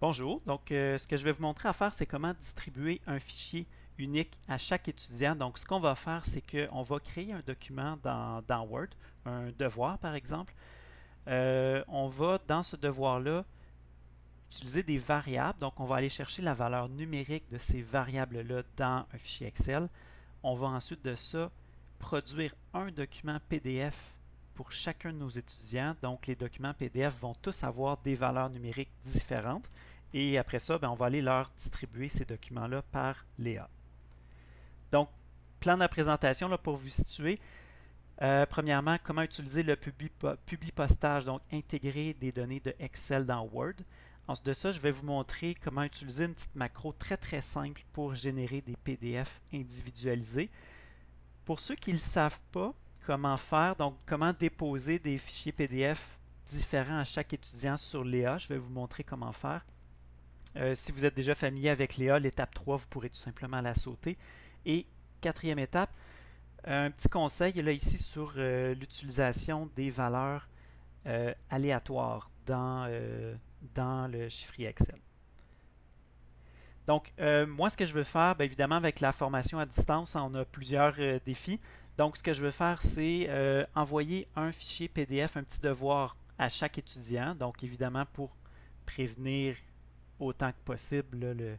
Bonjour, donc ce que je vais vous montrer à faire, c'est comment distribuer un fichier unique à chaque étudiant. Donc ce qu'on va faire, c'est qu'on va créer un document dans Word, un devoir par exemple. On va dans ce devoir-là utiliser des variables, donc on va aller chercher la valeur numérique de ces variables-là dans un fichier Excel. On va ensuite de ça produire un document PDF pour chacun de nos étudiants. Donc, les documents PDF vont tous avoir des valeurs numériques différentes. Et après ça, on va aller leur distribuer ces documents-là par Léa. Donc, plan de la présentation là, pour vous situer. Premièrement, comment utiliser le publipostage, donc intégrer des données de Excel dans Word. Ensuite de ça, je vais vous montrer comment utiliser une petite macro très simple pour générer des PDF individualisés. Pour ceux qui ne le savent pas comment faire, donc comment déposer des fichiers PDF différents à chaque étudiant sur Léa, je vais vous montrer comment faire. Si vous êtes déjà familier avec Léa, l'étape 3, vous pourrez tout simplement la sauter. Et quatrième étape, un petit conseil là ici sur l'utilisation des valeurs aléatoires dans le chiffrier Excel. Donc, moi, ce que je veux faire, évidemment, avec la formation à distance, on a plusieurs défis. Donc, ce que je veux faire, c'est envoyer un fichier PDF, un petit devoir à chaque étudiant. Donc, évidemment, pour prévenir autant que possible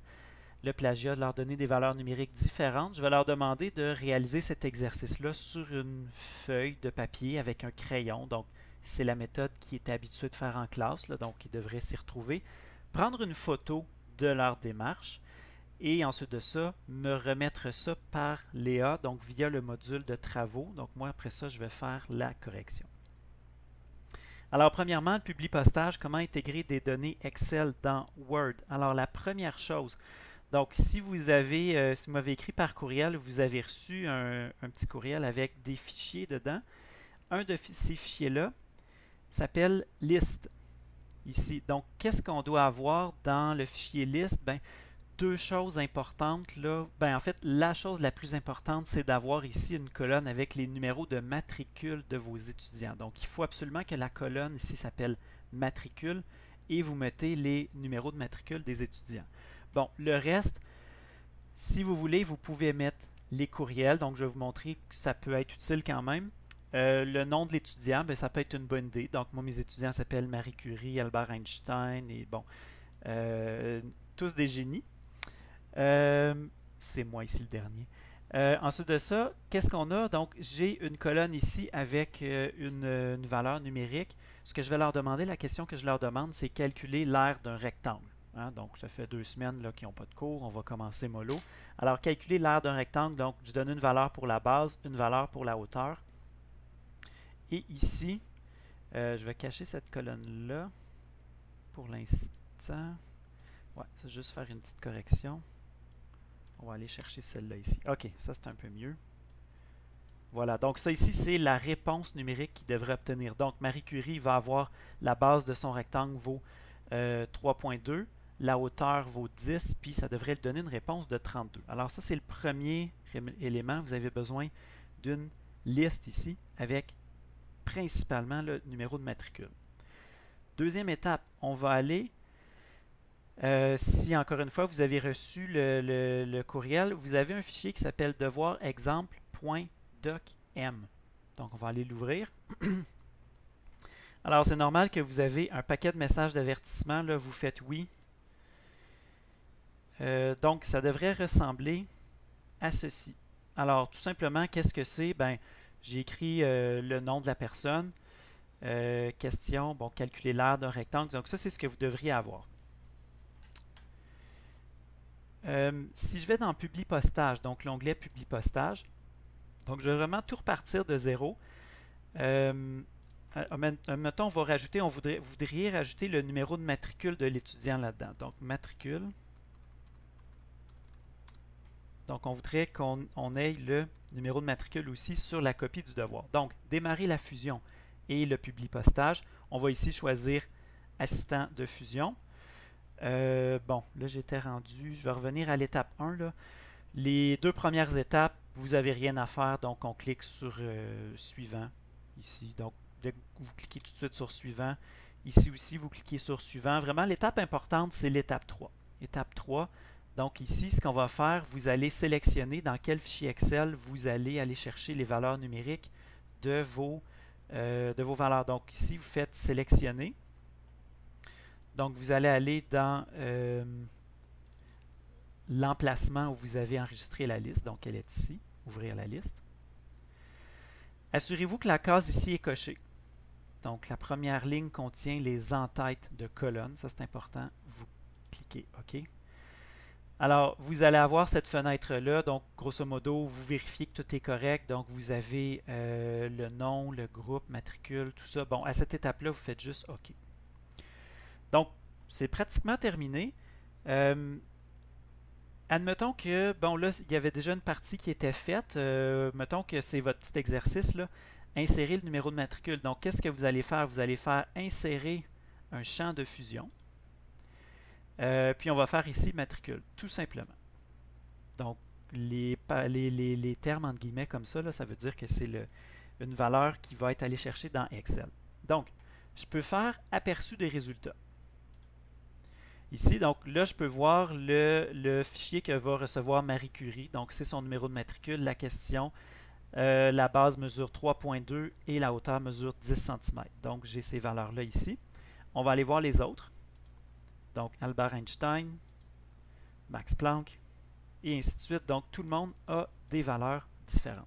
le plagiat, de leur donner des valeurs numériques différentes. Je vais leur demander de réaliser cet exercice-là sur une feuille de papier avec un crayon. Donc, c'est la méthode qui est habituée de faire en classe, là, donc ils devraient s'y retrouver. Prendre une photo de leur démarche et ensuite de ça, me remettre ça par Léa, donc via le module de travaux. Donc moi, après ça, je vais faire la correction. Alors, premièrement, le publipostage, comment intégrer des données Excel dans Word. Alors, la première chose, donc si vous m'avez écrit par courriel, vous avez reçu un petit courriel avec des fichiers dedans. Un de ces fichiers-là s'appelle list ici. Donc, qu'est-ce qu'on doit avoir dans le fichier list? Deux choses importantes là. En fait, la chose la plus importante, c'est d'avoir ici une colonne avec les numéros de matricule de vos étudiants. Donc, il faut absolument que la colonne ici s'appelle matricule et vous mettez les numéros de matricule des étudiants. Bon, le reste, si vous voulez, vous pouvez mettre les courriels. Donc, je vais vous montrer que ça peut être utile quand même. Le nom de l'étudiant, ça peut être une bonne idée. Donc, moi, mes étudiants s'appellent Marie Curie, Albert Einstein et bon, tous des génies. C'est moi ici le dernier. Ensuite de ça, qu'est-ce qu'on a? Donc, j'ai une colonne ici avec une valeur numérique. Ce que je vais leur demander, la question que je leur demande, c'est calculer l'aire d'un rectangle. Hein? Donc, ça fait 2 semaines là, qu'ils n'ont pas de cours. On va commencer mollo. Alors, calculer l'aire d'un rectangle. Donc, je donne une valeur pour la base, une valeur pour la hauteur. Et ici, je vais cacher cette colonne-là pour l'instant. Ouais, c'est juste faire une petite correction. On va aller chercher celle-là ici. OK, ça c'est un peu mieux. Voilà, donc ça ici, c'est la réponse numérique qu'il devrait obtenir. Donc, Marie Curie va avoir la base de son rectangle vaut 3.2, la hauteur vaut 10, puis ça devrait lui donner une réponse de 32. Alors ça, c'est le premier élément. Vous avez besoin d'une liste ici avec principalement le numéro de matricule. Deuxième étape, on va aller si encore une fois vous avez reçu le courriel, vous avez un fichier qui s'appelle devoir exemple.docm. Donc on va aller l'ouvrir. Alors c'est normal que vous avez un paquet de messages d'avertissement, là vous faites oui. Donc ça devrait ressembler à ceci. Alors tout simplement, qu'est-ce que c'est? J'ai écrit le nom de la personne. Question, calculer l'aire d'un rectangle. Donc ça c'est ce que vous devriez avoir. Si je vais dans Publi postage, donc l'onglet Publi postage, donc je vais vraiment tout repartir de zéro. Mettons, vous voudriez rajouter le numéro de matricule de l'étudiant là-dedans. Donc matricule. Donc on voudrait qu'on ait le numéro de matricule aussi sur la copie du devoir. Donc démarrer la fusion et le Publi postage. On va ici choisir assistant de fusion. Là j'étais rendu, je vais revenir à l'étape 1. Là. Les deux premières étapes, vous n'avez rien à faire, donc on clique sur suivant ici. Donc dès que vous cliquez tout de suite sur suivant, Ici aussi, vous cliquez sur suivant. Vraiment, l'étape importante, c'est l'étape 3. Étape 3. Donc ici, ce qu'on va faire, vous allez sélectionner dans quel fichier Excel vous allez aller chercher les valeurs numériques de vos valeurs. Donc ici, vous faites sélectionner. Donc vous allez aller dans l'emplacement où vous avez enregistré la liste. Donc elle est ici. Ouvrir la liste. Assurez-vous que la case ici est cochée. Donc la première ligne contient les en-têtes de colonnes. Ça, c'est important. Vous cliquez OK. Alors, vous allez avoir cette fenêtre-là. Donc, grosso modo, vous vérifiez que tout est correct. Donc, vous avez le nom, le groupe, matricule, tout ça. Bon, à cette étape-là, vous faites juste OK. Donc, c'est pratiquement terminé. Admettons que, bon, là, il y avait déjà une partie qui était faite. Mettons que c'est votre petit exercice, là. Insérer le numéro de matricule. Donc, qu'est-ce que vous allez faire? Vous allez faire insérer un champ de fusion. Puis on va faire ici matricule, tout simplement. Donc, les termes entre guillemets comme ça, là, ça veut dire que c'est une valeur qui va être allée chercher dans Excel. Donc, je peux faire aperçu des résultats. Ici, donc là, je peux voir le fichier que va recevoir Marie Curie. Donc, c'est son numéro de matricule, la question. La base mesure 3.2 et la hauteur mesure 10 cm. Donc, j'ai ces valeurs-là ici. On va aller voir les autres. Donc, Albert Einstein, Max Planck, et ainsi de suite. Donc, tout le monde a des valeurs différentes.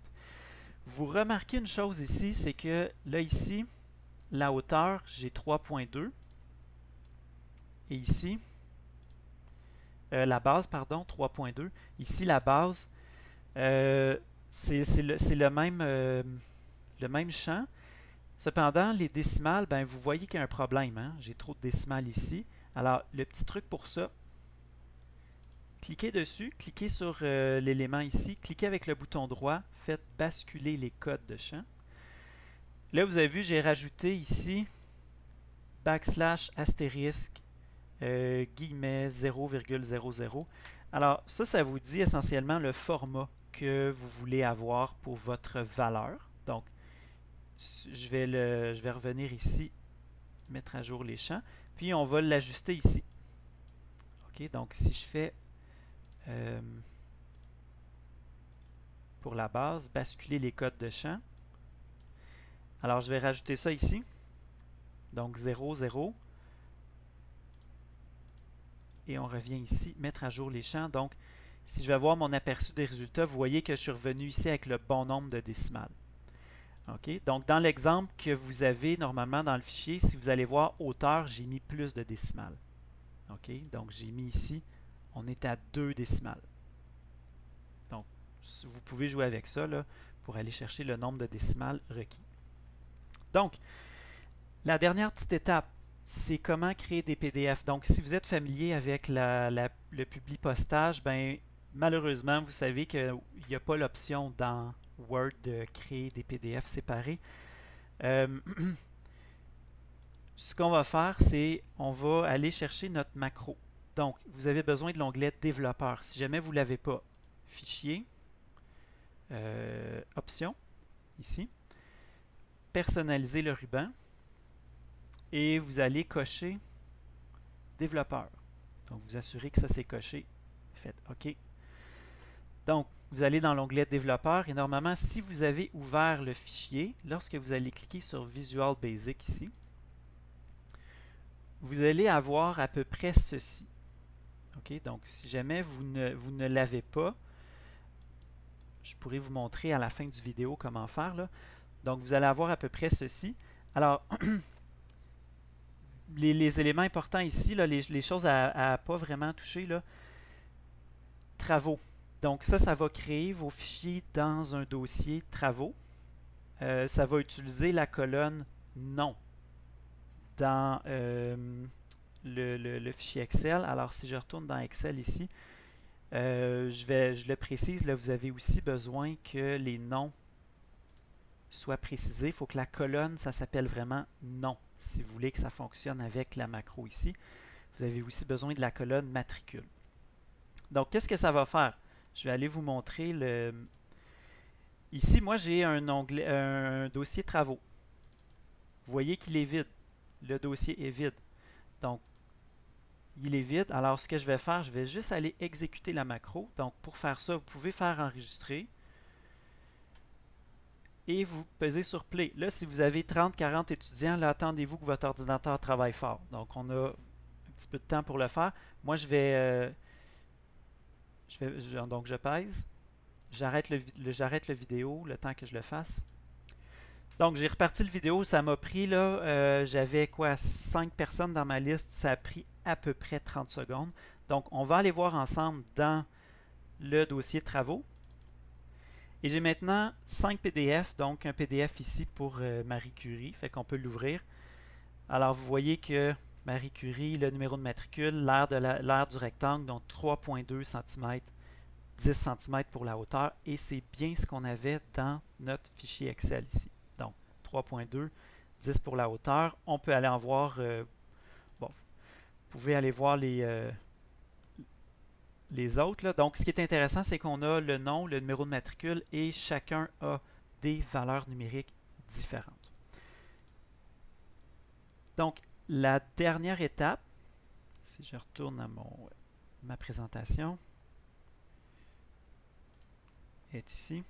Vous remarquez une chose ici, c'est que là, ici, la hauteur, j'ai 3.2. Et ici, la base, pardon, 3.2. Ici, la base, c'est le même champ. Cependant, les décimales, ben, vous voyez qu'il y a un problème. Hein? J'ai trop de décimales ici. Alors, le petit truc pour ça, cliquez dessus, cliquez sur l'élément ici, cliquez avec le bouton droit, faites basculer les codes de champ. Là, vous avez vu, j'ai rajouté ici backslash astérisque guillemets 0,00. Alors, ça vous dit essentiellement le format que vous voulez avoir pour votre valeur. Donc, je vais revenir ici, mettre à jour les champs, puis on va l'ajuster ici. OK, donc si je fais pour la base, basculer les codes de champ. Alors, je vais rajouter ça ici. Donc, 0, 0. Et on revient ici, mettre à jour les champs. Donc, si je vais voir mon aperçu des résultats, vous voyez que je suis revenu ici avec le bon nombre de décimales. OK? Donc, dans l'exemple que vous avez normalement dans le fichier, si vous allez voir hauteur, j'ai mis plus de décimales. OK? Donc, j'ai mis ici, on est à 2 décimales. Donc, vous pouvez jouer avec ça là, pour aller chercher le nombre de décimales requis. Donc, la dernière petite étape, c'est comment créer des PDF. Donc, si vous êtes familier avec le publipostage, ben, malheureusement, vous savez qu'il n'y a pas l'option dans Word de créer des PDF séparés. Ce qu'on va faire, c'est on va aller chercher notre macro. Donc, vous avez besoin de l'onglet Développeur. Si jamais vous ne l'avez pas, Fichier, Options, ici, personnaliser le ruban. Et vous allez cocher développeur. Donc, vous assurez que ça c'est coché. Faites OK. Donc, vous allez dans l'onglet développeur et normalement, si vous avez ouvert le fichier, lorsque vous allez cliquer sur Visual Basic ici, vous allez avoir à peu près ceci. OK. Donc, si jamais vous ne l'avez pas, je pourrais vous montrer à la fin du vidéo comment faire, là. Donc, vous allez avoir à peu près ceci. Alors, les éléments importants ici, là, les choses à ne pas vraiment toucher, là, travaux. Donc ça va créer vos fichiers dans un dossier travaux. Ça va utiliser la colonne non dans le fichier Excel. Alors si je retourne dans Excel ici, je le précise, là, vous avez aussi besoin que les noms soient précisés. Il faut que la colonne, ça s'appelle vraiment non. Si vous voulez que ça fonctionne avec la macro ici, vous avez aussi besoin de la colonne matricule. Donc, qu'est-ce que ça va faire? Je vais aller vous montrer le... Ici, moi, j'ai un dossier travaux. Vous voyez qu'il est vide. le dossier est vide. Donc, il est vide. Alors, ce que je vais faire, je vais juste aller exécuter la macro. Donc, pour faire ça, vous pouvez faire enregistrer et vous pesez sur Play. Là, si vous avez 30-40 étudiants, là, attendez-vous que votre ordinateur travaille fort. Donc, on a un petit peu de temps pour le faire. Moi, donc je pèse. J'arrête le vidéo le temps que je le fasse. Donc, j'ai reparti le vidéo. Ça m'a pris, là, j'avais quoi, 5 personnes dans ma liste. Ça a pris à peu près 30 secondes. Donc, on va aller voir ensemble dans le dossier travaux. Et j'ai maintenant 5 PDF, donc un PDF ici pour Marie Curie, fait qu'on peut l'ouvrir. Alors vous voyez que Marie Curie, le numéro de matricule, l'aire du rectangle, donc 3,2 cm, 10 cm pour la hauteur, et c'est bien ce qu'on avait dans notre fichier Excel ici. Donc 3,2, 10 pour la hauteur. On peut aller en voir, bon, vous pouvez aller voir les autres, là. Donc, ce qui est intéressant, c'est qu'on a le nom, le numéro de matricule et chacun a des valeurs numériques différentes. Donc, la dernière étape, si je retourne à ma présentation, est ici.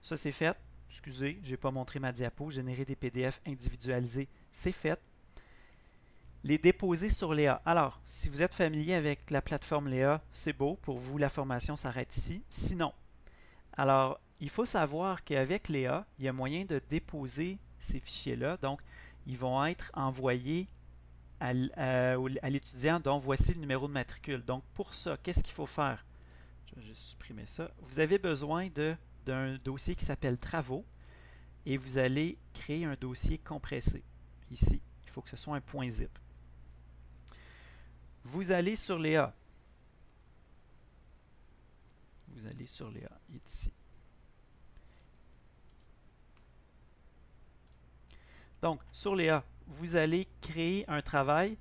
Ça, c'est fait. Excusez, je n'ai pas montré ma diapo. Générer des PDF individualisés, c'est fait. Les déposer sur Léa. Alors, si vous êtes familier avec la plateforme Léa, c'est beau. Pour vous, la formation s'arrête ici. Sinon, alors, il faut savoir qu'avec Léa, il y a moyen de déposer ces fichiers-là. Donc, ils vont être envoyés à l'étudiant dont voici le numéro de matricule. Donc, pour ça, qu'est-ce qu'il faut faire? Je vais juste supprimer ça. Vous avez besoin d'un dossier qui s'appelle Travaux et vous allez créer un dossier compressé. Ici, il faut que ce soit un .zip. Vous allez sur Léa. Vous allez sur Léa. Il est ici. Donc, sur Léa, vous allez créer un travail.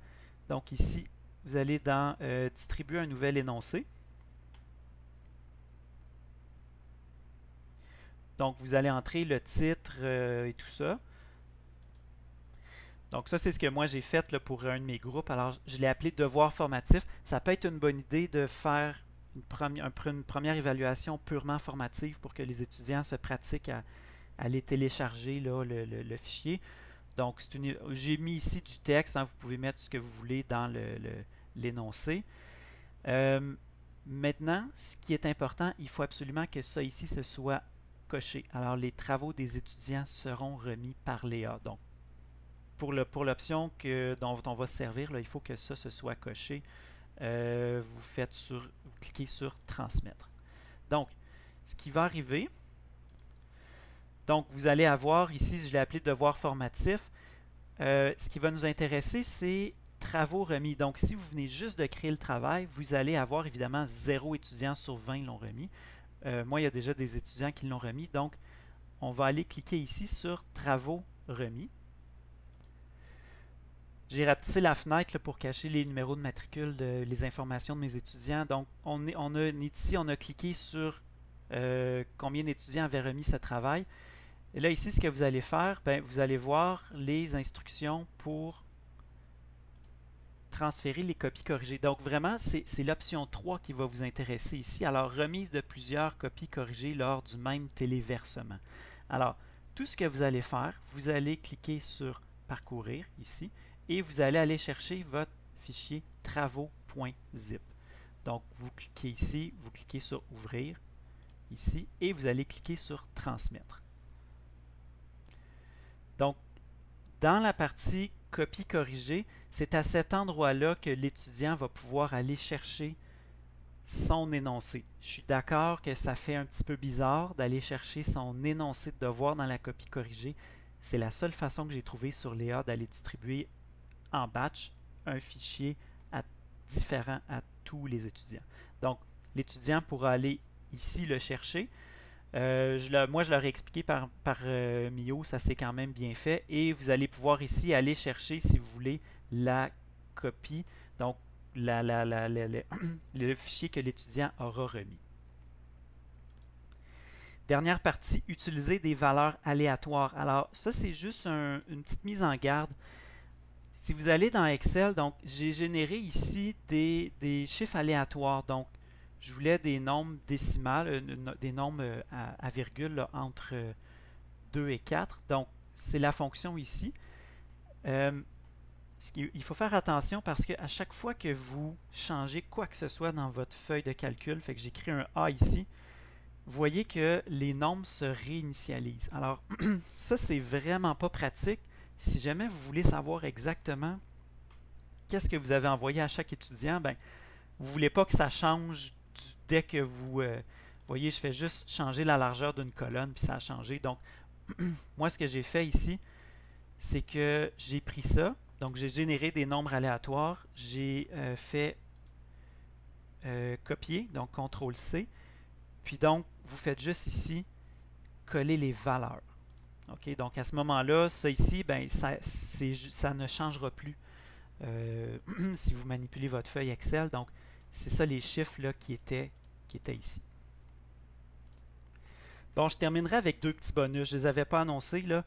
Donc ici, vous allez dans distribuer un nouvel énoncé. Donc, vous allez entrer le titre et tout ça. Donc, ça, c'est ce que moi j'ai fait là, pour un de mes groupes. Alors, je l'ai appelé devoir formatif. Ça peut être une bonne idée de faire une première évaluation purement formative pour que les étudiants se pratiquent à aller télécharger là, le fichier. Donc, j'ai mis ici du texte. Hein, vous pouvez mettre ce que vous voulez dans l'énoncé. Maintenant, ce qui est important, il faut absolument que ça ici, ce soit coché. Alors, les travaux des étudiants seront remis par Léa. Donc, pour l'option dont on va se servir, là, il faut que ça se soit coché. Vous cliquez sur transmettre. Donc, ce qui va arriver, donc vous allez avoir ici, je l'ai appelé devoir formatif. Ce qui va nous intéresser, c'est travaux remis. Donc, si vous venez juste de créer le travail, vous allez avoir évidemment 0 étudiants sur 20 l'ont remis. Moi, il y a déjà des étudiants qui l'ont remis. Donc, on va aller cliquer ici sur travaux remis. J'ai rapetissé la fenêtre là, pour cacher les numéros de matricule, les informations de mes étudiants. Donc, ici, on a cliqué sur combien d'étudiants avaient remis ce travail. Et là, ici, ce que vous allez faire, ben, vous allez voir les instructions pour transférer les copies corrigées. Donc, vraiment, c'est l'option 3 qui va vous intéresser ici. Alors, remise de plusieurs copies corrigées lors du même téléversement. Alors, tout ce que vous allez faire, vous allez cliquer sur Parcourir ici et vous allez aller chercher votre fichier travaux.zip. Donc, vous cliquez ici, vous cliquez sur Ouvrir ici et vous allez cliquer sur Transmettre. Donc, dans la partie copie corrigée, c'est à cet endroit-là que l'étudiant va pouvoir aller chercher son énoncé. Je suis d'accord que ça fait un petit peu bizarre d'aller chercher son énoncé de devoir dans la copie corrigée. C'est la seule façon que j'ai trouvé sur Léa d'aller distribuer en batch un fichier différent à tous les étudiants. Donc, l'étudiant pourra aller ici le chercher. Moi, je leur ai expliqué par Mio, ça c'est quand même bien fait. Et vous allez pouvoir ici aller chercher, si vous voulez, la copie, donc le fichier que l'étudiant aura remis. Dernière partie, utiliser des valeurs aléatoires. Alors, ça, c'est juste une petite mise en garde. Si vous allez dans Excel, donc j'ai généré ici des chiffres aléatoires. Donc, je voulais des nombres décimales, des nombres à virgule là, entre 2 et 4. Donc, c'est la fonction ici. Il faut faire attention parce qu'à chaque fois que vous changez quoi que ce soit dans votre feuille de calcul, fait que j'écris un A ici, vous voyez que les nombres se réinitialisent. Alors, ça, c'est vraiment pas pratique. Si jamais vous voulez savoir exactement qu'est-ce que vous avez envoyé à chaque étudiant, ben, vous ne voulez pas que ça change dès que vous... voyez, je fais juste changer la largeur d'une colonne, puis ça a changé. Donc, moi, ce que j'ai fait ici, c'est que j'ai pris ça. Donc, j'ai généré des nombres aléatoires. J'ai fait copier, donc CTRL-C. Puis donc, vous faites juste ici coller les valeurs. OK? Donc, à ce moment-là, ça ici, ben, ça ne changera plus si vous manipulez votre feuille Excel. Donc, c'est ça les chiffres là, qui étaient ici. Bon, je terminerai avec deux petits bonus. Je ne les avais pas annoncés, là.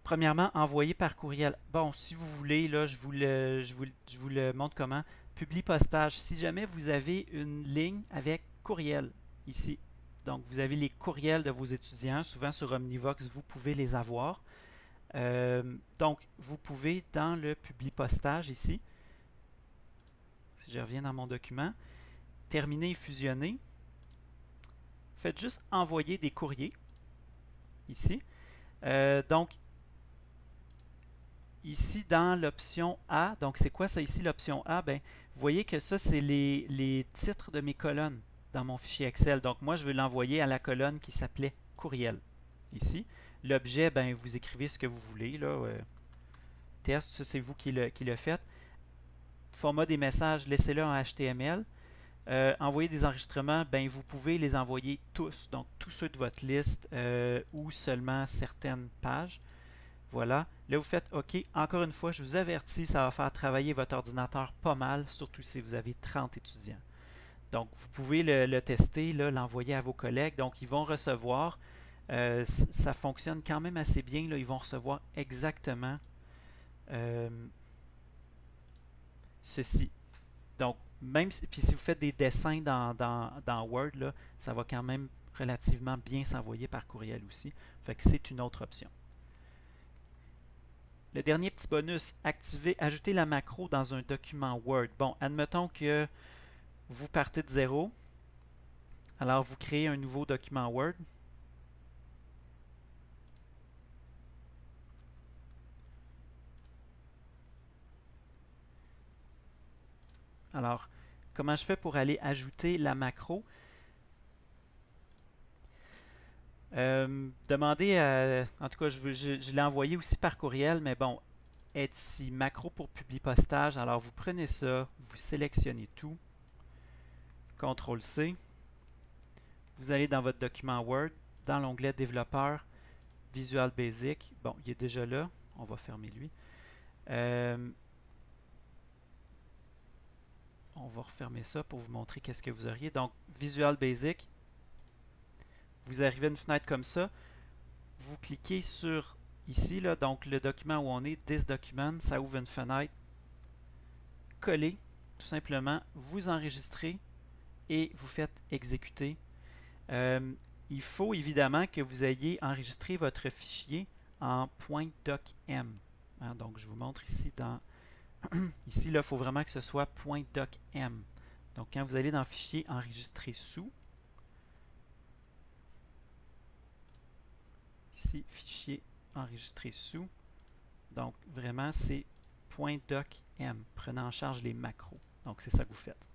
Premièrement, envoyer par courriel. Bon, si vous voulez, là, je vous le montre comment. Publie postage. Si jamais vous avez une ligne avec courriel ici, donc vous avez les courriels de vos étudiants, souvent sur Omnivox, vous pouvez les avoir. Donc, vous pouvez dans le publie postage ici, si je reviens dans mon document, terminer et fusionner. Faites juste envoyer des courriers ici. Donc, ici, dans l'option A, donc c'est quoi ça ici, l'option A? Ben, vous voyez que ça, c'est les titres de mes colonnes dans mon fichier Excel. Donc, moi, je veux l'envoyer à la colonne qui s'appelait courriel, ici. L'objet, ben, vous écrivez ce que vous voulez, là. Test, ça, c'est vous qui le faites. Format des messages, laissez-le en HTML. Envoyer des enregistrements, ben, vous pouvez les envoyer tous, donc tous ceux de votre liste ou seulement certaines pages. Voilà. Là, vous faites OK. Encore une fois, je vous avertis, ça va faire travailler votre ordinateur pas mal, surtout si vous avez 30 étudiants. Donc, vous pouvez le tester, l'envoyer à vos collègues. Donc, ils vont recevoir. Ça fonctionne quand même assez bien. Là, ils vont recevoir exactement ceci. Donc, même si, puis si vous faites des dessins dans Word, là, ça va quand même relativement bien s'envoyer par courriel aussi. Fait que c'est une autre option. Le dernier petit bonus, ajouter la macro dans un document Word. Bon, admettons que vous partez de zéro. Alors, vous créez un nouveau document Word. Alors, comment je fais pour aller ajouter la macro? Demandez en tout cas, je l'ai envoyé aussi par courriel, mais bon, est ici macro pour publier postage. Alors, vous prenez ça, vous sélectionnez tout, CTRL-C. Vous allez dans votre document Word, dans l'onglet développeur, Visual Basic. Bon, il est déjà là. On va fermer lui. On va refermer ça pour vous montrer qu'est-ce que vous auriez. Donc, Visual Basic. Vous arrivez à une fenêtre comme ça. Vous cliquez sur ici, là, donc le document où on est, This Document, ça ouvre une fenêtre. Collez, tout simplement, vous enregistrez et vous faites exécuter. Il faut évidemment que vous ayez enregistré votre fichier en .docm. Hein, donc, je vous montre ici dans... ici, il faut vraiment que ce soit .docm. Donc, quand vous allez dans Fichier, Enregistrer sous, ici, Fichier, Enregistrer sous, donc vraiment, c'est .docm, prenant en charge les macros. Donc, c'est ça que vous faites.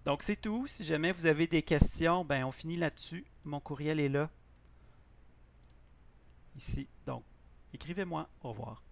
Donc, c'est tout. Si jamais vous avez des questions, ben, on finit là-dessus. Mon courriel est là, ici. Donc, écrivez-moi. Au revoir.